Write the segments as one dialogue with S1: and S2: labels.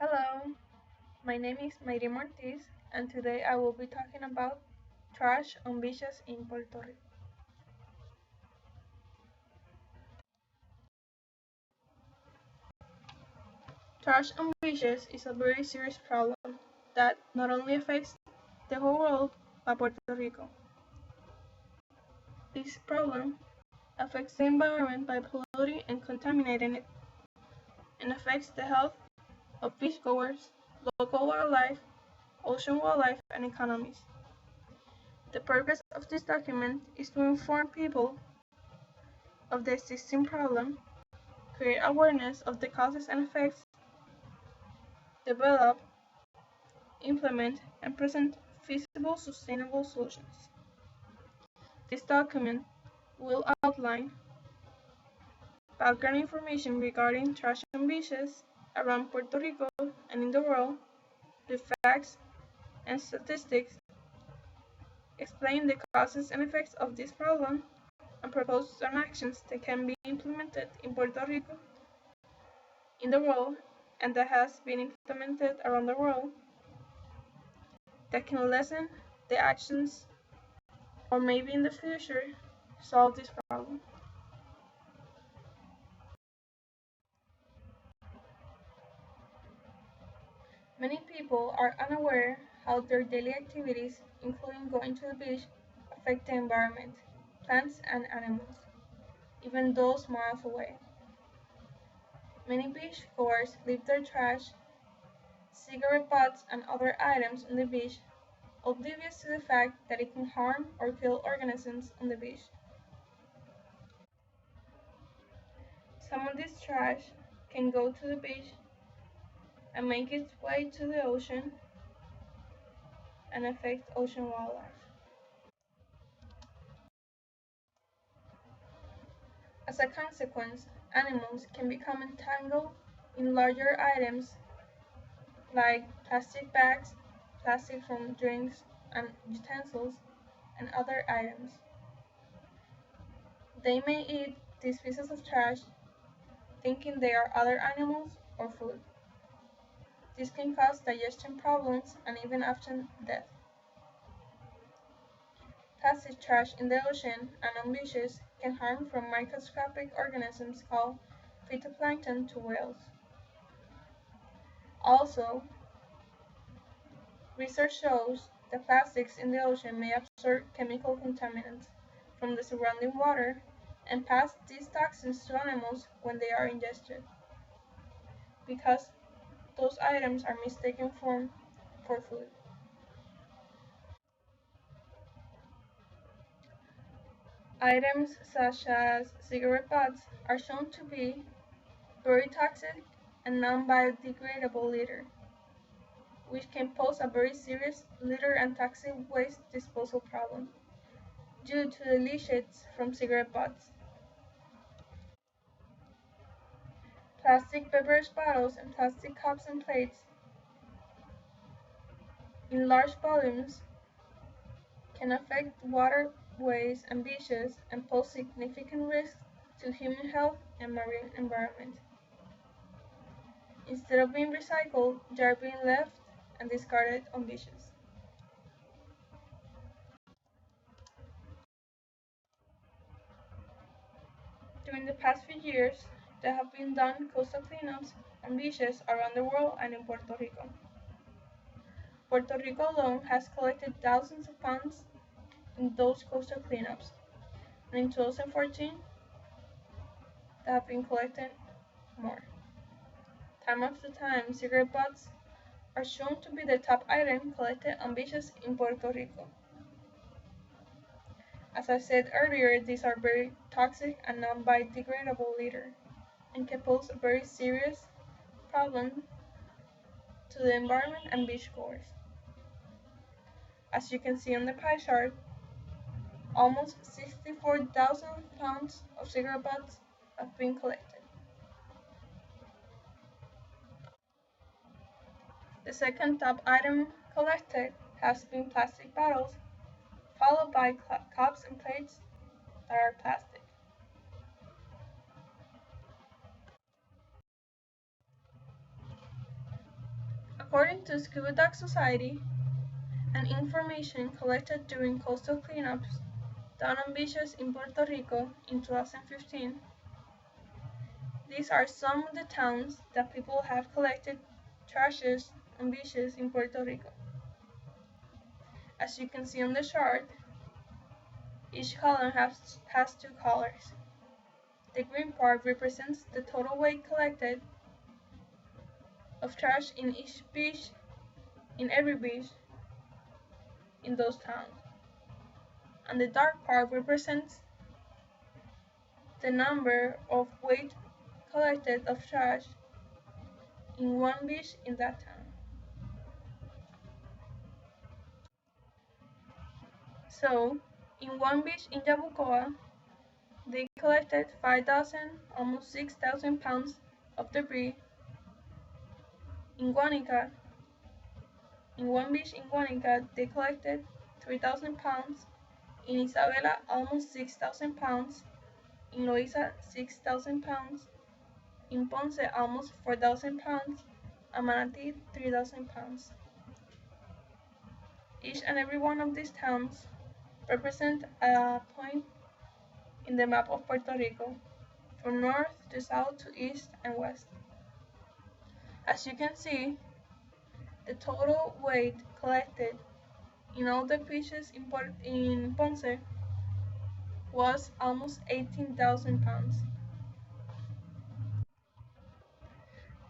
S1: Hello, my name is Mayri Ortiz, and today I will be talking about trash on beaches in Puerto Rico. Trash on beaches is a very serious problem that not only affects the whole world but Puerto Rico. This problem affects the environment by polluting and contaminating it, and affects the health of beachgoers, local wildlife, ocean wildlife, and economies. The purpose of this document is to inform people of the existing problem, create awareness of the causes and effects, develop, implement, and present feasible sustainable solutions. This document will outline background information regarding trash on beaches around Puerto Rico and in the world, the facts and statistics, explain the causes and effects of this problem, and propose some actions that can be implemented in Puerto Rico, in the world, and that has been implemented around the world that can lessen the actions or maybe in the future solve this problem. Many people are unaware how their daily activities, including going to the beach, affect the environment, plants and animals, even those miles away. Many beachgoers leave their trash, cigarette butts and other items on the beach, oblivious to the fact that it can harm or kill organisms on the beach. Some of this trash can go to the beach and make its way to the ocean and affect ocean wildlife. As a consequence, animals can become entangled in larger items like plastic bags, plastic from drinks and utensils, and other items. They may eat these pieces of trash thinking they are other animals or food. This can cause digestion problems and even often death. Plastic trash in the ocean and on beaches can harm from microscopic organisms called phytoplankton to whales. Also, research shows that plastics in the ocean may absorb chemical contaminants from the surrounding water and pass these toxins to animals when they are ingested, because those items are mistaken for food. Items such as cigarette butts are shown to be very toxic and non-biodegradable litter, which can pose a very serious litter and toxic waste disposal problem due to the leachate from cigarette butts. Plastic beverage bottles and plastic cups and plates in large volumes can affect waterways and beaches and pose significant risks to human health and marine environment. Instead of being recycled, they are being left and discarded on beaches. During the past few years, there have been done coastal cleanups on beaches around the world and in Puerto Rico. Puerto Rico alone has collected thousands of pounds in those coastal cleanups, and in 2014, there have been collected more. Time after time, cigarette butts are shown to be the top item collected on beaches in Puerto Rico. As I said earlier, these are very toxic and non-biodegradable litter and can pose a very serious problem to the environment and beachgoers. As you can see on the pie chart, almost 64,000 pounds of cigarette butts have been collected. The second top item collected has been plastic bottles, followed by cups and plates that are plastic. According to Scuba Dog Society and information collected during coastal cleanups done on beaches in Puerto Rico in 2015, these are some of the towns that people have collected trashes on beaches in Puerto Rico. As you can see on the chart, each column has two colors. The green part represents the total weight collected of trash in every beach in those towns. And the dark part represents the number of weight collected of trash in one beach in that town. So, in one beach in Yabucoa, they collected 5,000, almost 6,000 pounds of debris. In Guanica, in one beach in Guanica, they collected 3,000 pounds. In Isabela, almost 6,000 pounds. In Loiza, 6,000 pounds. In Ponce, almost 4,000 pounds. And Manatí, 3,000 pounds. Each and every one of these towns represent a point in the map of Puerto Rico, from north to south to east and west. As you can see, the total weight collected in all the beaches in Ponce was almost 18,000 pounds.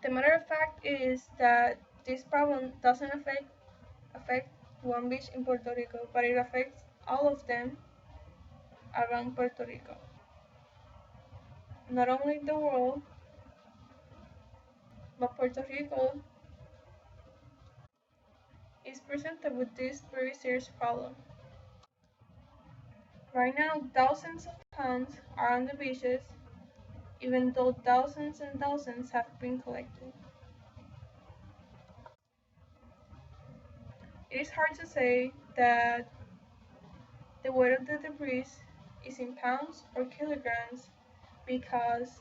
S1: The matter of fact is that this problem doesn't affect one beach in Puerto Rico, but it affects all of them around Puerto Rico. Not only the world, but Puerto Rico is presented with this very serious problem. Right now, thousands of pounds are on the beaches, even though thousands and thousands have been collected. It is hard to say that the weight of the debris is in pounds or kilograms because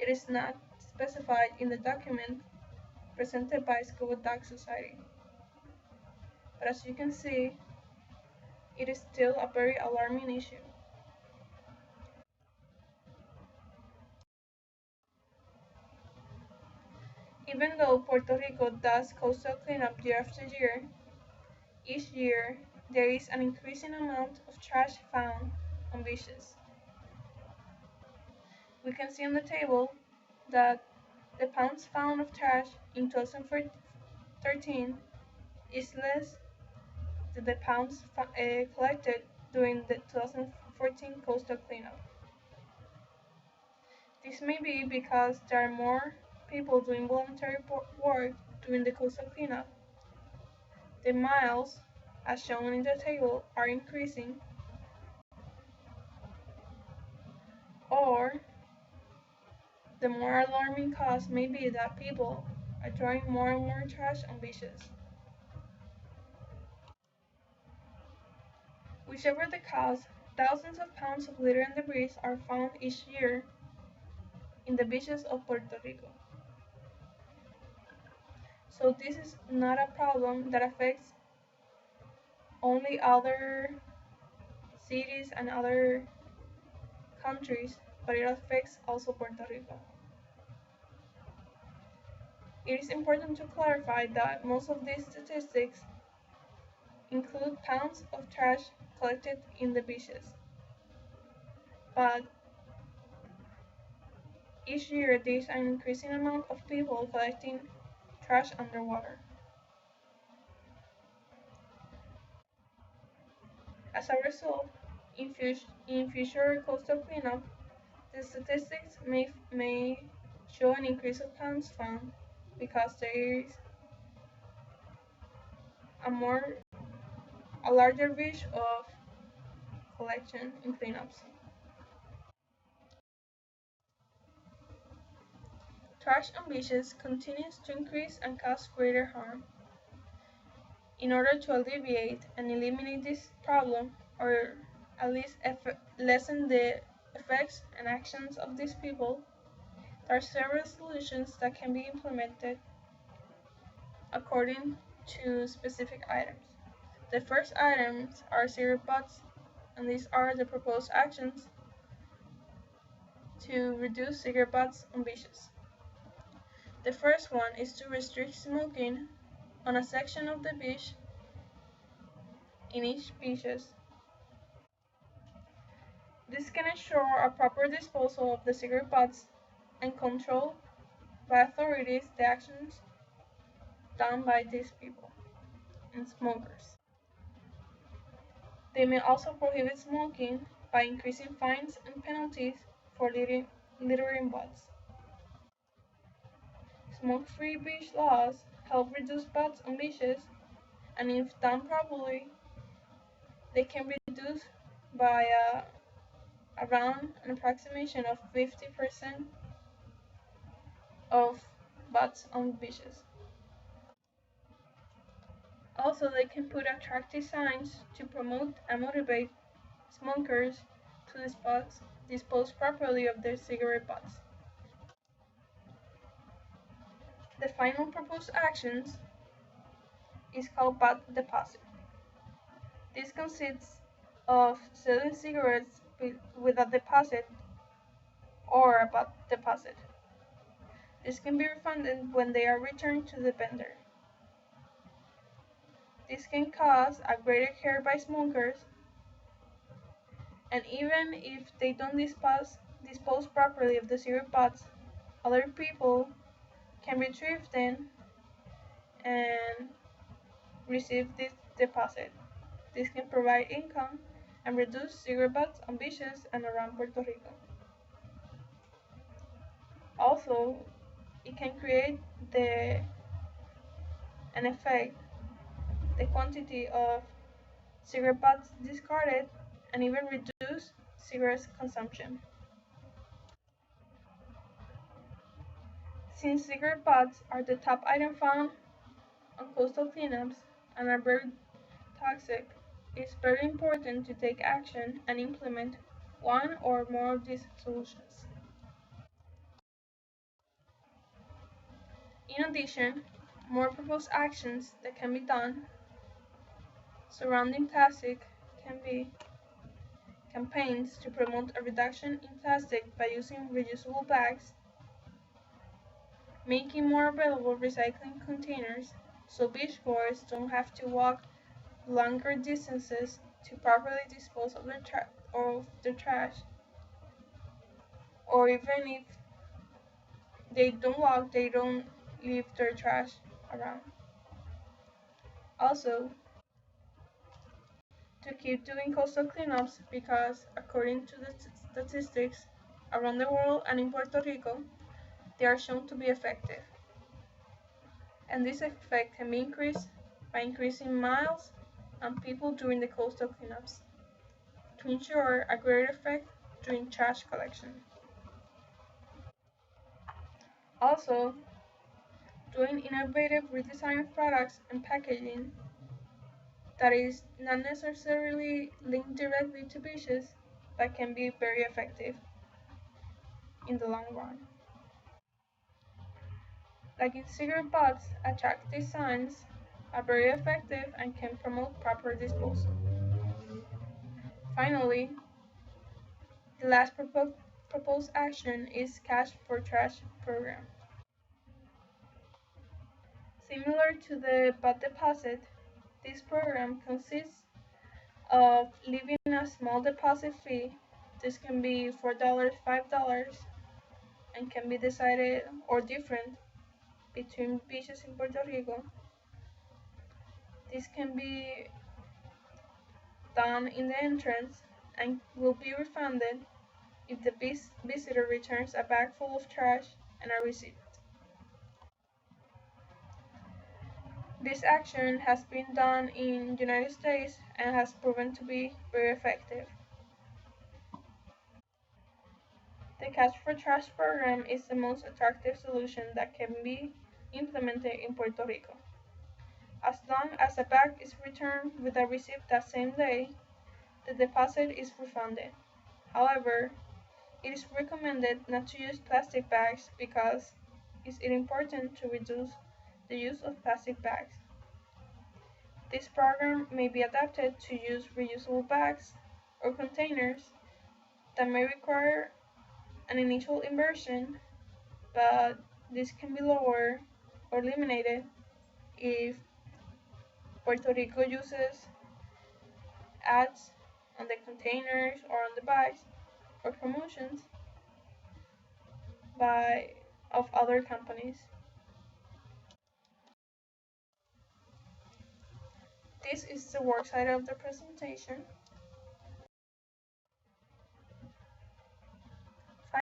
S1: it is not specified in the document presented by Scuba Dog Society. But as you can see, it is still a very alarming issue. Even though Puerto Rico does coastal cleanup year after year, each year there is an increasing amount of trash found on beaches. We can see on the table that the pounds found of trash in 2013 is less than the pounds collected during the 2014 coastal cleanup. This may be because there are more people doing voluntary work during the coastal cleanup. The miles, as shown in the table, are increasing, or the more alarming cause may be that people are throwing more and more trash on beaches. Whichever the cause, thousands of pounds of litter and debris are found each year in the beaches of Puerto Rico. So this is not a problem that affects only other cities and other countries, but it affects also Puerto Rico. It is important to clarify that most of these statistics include pounds of trash collected in the beaches, but each year there is an increasing amount of people collecting trash underwater. As a result, in future coastal cleanup, the statistics may show an increase of pounds found because there is a larger reach of collection and cleanups. Trash on beaches continues to increase and cause greater harm. In order to alleviate and eliminate this problem, or at least lessen the effects and actions of these people, there are several solutions that can be implemented according to specific items. The first items are cigarette butts, and these are the proposed actions to reduce cigarette butts on beaches. The first one is to restrict smoking on a section of the beach in each beaches. This can ensure a proper disposal of the cigarette butts and control by authorities the actions done by these people and smokers. They may also prohibit smoking by increasing fines and penalties for littering butts. Smoke-free beach laws help reduce butts on beaches, and if done properly, they can reduce by around an approximation of 50% of butts on beaches. Also, they can put attractive signs to promote and motivate smokers to dispose properly of their cigarette butts. The final proposed actions is called butt deposit. This consists of selling cigarettes with a deposit or a butt deposit. This can be refunded when they are returned to the vendor. This can cause a greater care by smokers, and even if they don't dispose properly of the cigarette butts, other people can retrieve them and receive this deposit. This can provide income and reduce cigarette butts on beaches and around Puerto Rico. Also, it can create an effect, the quantity of cigarette butts discarded, and even reduce cigarette consumption. Since cigarette butts are the top item found on coastal cleanups and are very toxic, it's very important to take action and implement one or more of these solutions. In addition, more proposed actions that can be done surrounding plastic can be campaigns to promote a reduction in plastic by using reusable bags, making more available recycling containers so beachgoers don't have to walk longer distances to properly dispose of their trash, or even if they don't walk, they don't leave their trash around. Also, to keep doing coastal cleanups because, according to the statistics around the world and in Puerto Rico, they are shown to be effective. And this effect can be increased by increasing miles and people during the coastal cleanups to ensure a greater effect during trash collection. Also, doing innovative redesign of products and packaging that is not necessarily linked directly to beaches but can be very effective in the long run. Like in cigarette butts, attractive signs are very effective and can promote proper disposal. Finally, the last proposed action is Cash for Trash program. Similar to the butt deposit, this program consists of leaving a small deposit fee. This can be $4, $5, and can be decided or different between beaches in Puerto Rico. This can be done in the entrance and will be refunded if the visitor returns a bag full of trash and a receipt. This action has been done in the United States and has proven to be very effective. The Catch for Trash program is the most attractive solution that can be implemented in Puerto Rico. As long as a bag is returned with a receipt that same day, the deposit is refunded. However, it is recommended not to use plastic bags because it is important to reduce the use of plastic bags. This program may be adapted to use reusable bags or containers that may require an initial inversion, but this can be lowered or eliminated if Puerto Rico uses ads on the containers or on the bags or promotions by of other companies. This is the work side of the presentation.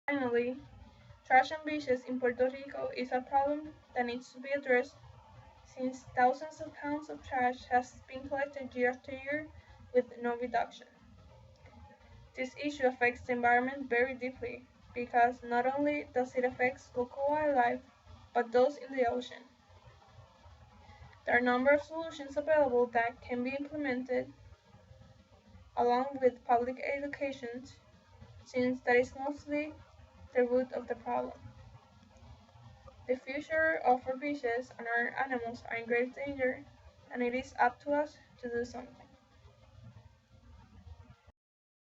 S1: Finally, trash on beaches in Puerto Rico is a problem that needs to be addressed since thousands of pounds of trash has been collected year after year with no reduction. This issue affects the environment very deeply because not only does it affect local wildlife, but those in the ocean. There are a number of solutions available that can be implemented along with public education since that is mostly the root of the problem. The future of our beaches and our animals are in great danger, and it is up to us to do something.